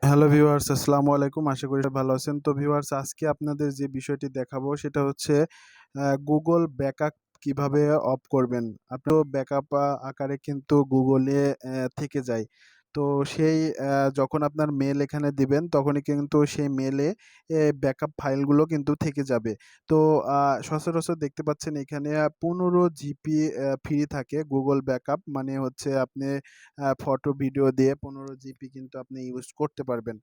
Hello viewers, আসসালামু আলাইকুম। আশা করি সবাই ভালো আছেন। তো ভিউয়ার্স, আজকে আপনাদের যে বিষয়টি দেখাবো সেটা হচ্ছে Google ব্যাকআপ কিভাবে অফ করবেন। আপনারও ব্যাকআপ আকারে কিন্তু Google এ থেকে যায়। তো সেই যখন আপনার মেইল এখানে দিবেন তখনই কিন্তু সেই মেইলে ব্যাকআপ ফাইলগুলো কিন্তু থেকে যাবে। তো আ সচরাচর দেখতে পাচ্ছেন এখানে ১৫ জিবি ফ্রি থাকে Google ব্যাকআপ। মানে হচ্ছে আপনি ফটো, ভিডিও দিয়ে ১৫ জিবি কিন্তু আপনি ইউজ করতে পারবেন।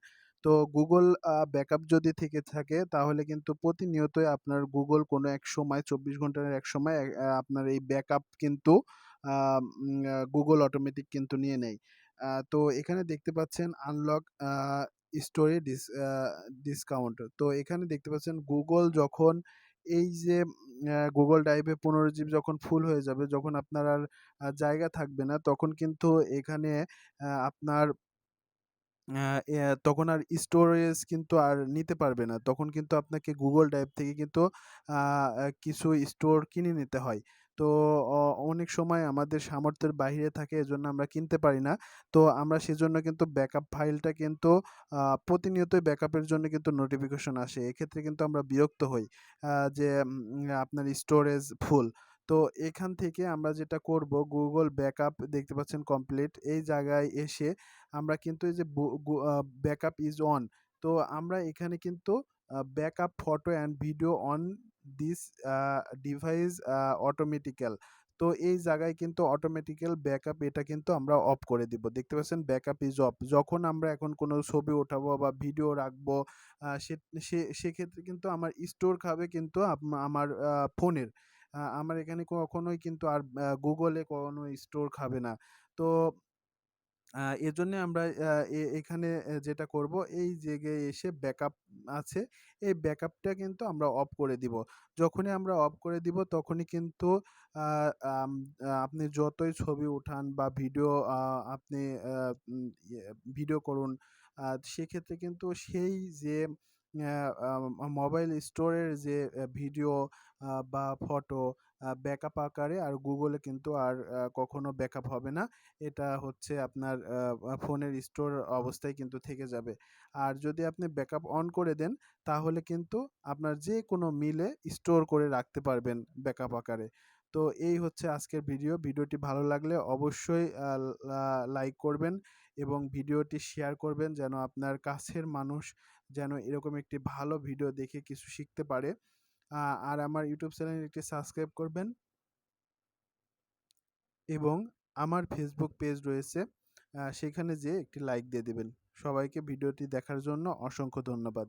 তো Google ব্যাকআপ যদি থেকে থাকে তাহলে কিন্তু প্রতিনিয়তই আপনার Google কোনো এক সময় ২৪ ঘন্টার এক সময় আপনার এই ব্যাকআপ কিন্তু আ Google অটোমেটিক কিন্তু নিয়ে নেয়। তো এখানে দেখতে পাচ্ছেন আনলক স্টোরি ডিসকাউন্ট। তো এখানে দেখতে পাচ্ছেন Google যখন এই যে Google Drive এ ১৫ জিবি যখন ফুল হয়ে যাবে, যখন আপনার আর জায়গা থাকবে না, তখন কিন্তু এখানে আপনার আ তখন আর স্টোরেজ কিন্তু আর নিতে পারবে না। তখন কিন্তু আপনাকে Google Drive থেকে কিন্তু আ আ কিছু স্টোর কিনে নিতে হয়। তো অ অনেক সময় আমাদের সামর্থ্যের বাহিরে থাকে, এজন্য আমরা কিনতে পারি না। তো আমরা সেজন্য কিন্তু ব্যাকআপ ফাইলটা কিন্তু প্রতিনিয়তই ব্যাকআপের জন্য কিন্তু নোটিফিকেশন আসে। এক্ষেত্রে কিন্তু আমরা বিরক্ত হই যে আপনার স্টোরেজ ফুল। তো এখান থেকে আমরা যেটা করব, Google ব্যাকআপ দেখতে পাচ্ছেন কমপ্লিট। এই জায়গায় এসে আমরা কিন্তু এই যে বু গু আ ব্যাকআপ ইস অন। তো আমরা এখানে কিন্তু backup photo and video on this a device অটোমেটিক্যাল। তো এই জায়গায় কিন্তু অটোমেটিক্যাল ব্যাকআপ এটা কিন্তু আমরা অফ করে দিব। দেখতে পাচ্ছেন ব্যাকআপ ইস অফ। যখন আমরা এখন কোনো ছবি ওঠাবো বা ভিডিও রাখবো, আ সে সে সেক্ষেত্রে কিন্তু আমার স্টোর খাবে কিন্তু আমার ফোনের। আমার এখানে কখনোই কিন্তু আর Google এ কোনো স্টোর খাবে না। তো এজন্যে আমরা এখানে যেটা করব, এই জায়গায় এসে ব্যাকআপ আছে, এই ব্যাকআপটা কিন্তু আমরা অফ করে দিব। যখনই আমরা অফ করে দিব তখনই কিন্তু আ আম আপনি যতই ছবি উঠান বা ভিডিও আপনি আ উম ইয়ে ভিডিও করুন, সেক্ষেত্রে কিন্তু সেই যে মোবাইল স্টোরের যে ভিডিও বা ফটো ব্যাকআপ আকারে আর Google এ কিন্তু আর কখনো ব্যাকআপ হবে না। এটা হচ্ছে আপনার ফোনের স্টোর অবস্থায় কিন্তু থেকে যাবে। আর যদি আপনি ব্যাকআপ অন করে দেন তাহলে কিন্তু আপনার যেকোনো মিলে স্টোর করে রাখতে পারবেন ব্যাকআপ আকারে। তো এই হচ্ছে আজকের ভিডিও। ভিডিওটি ভালো লাগলে অবশ্যই আ লা লাইক করবেন এবং ভিডিওটি শেয়ার করবেন, যেন আপনার কাছের মানুষ যেন এরকম একটি ভালো ভিডিও দেখে কিছু শিখতে পারে। আ আর আমার ইউটিউব চ্যানেলটি সাবস্ক্রাইব করবেন এবং আমার ফেসবুক পেজ রয়েছে, সেখানে যেয়ে একটি লাইক দিয়ে দিবেন। সবাইকে ভিডিওটি দেখার জন্য অসংখ্য ধন্যবাদ।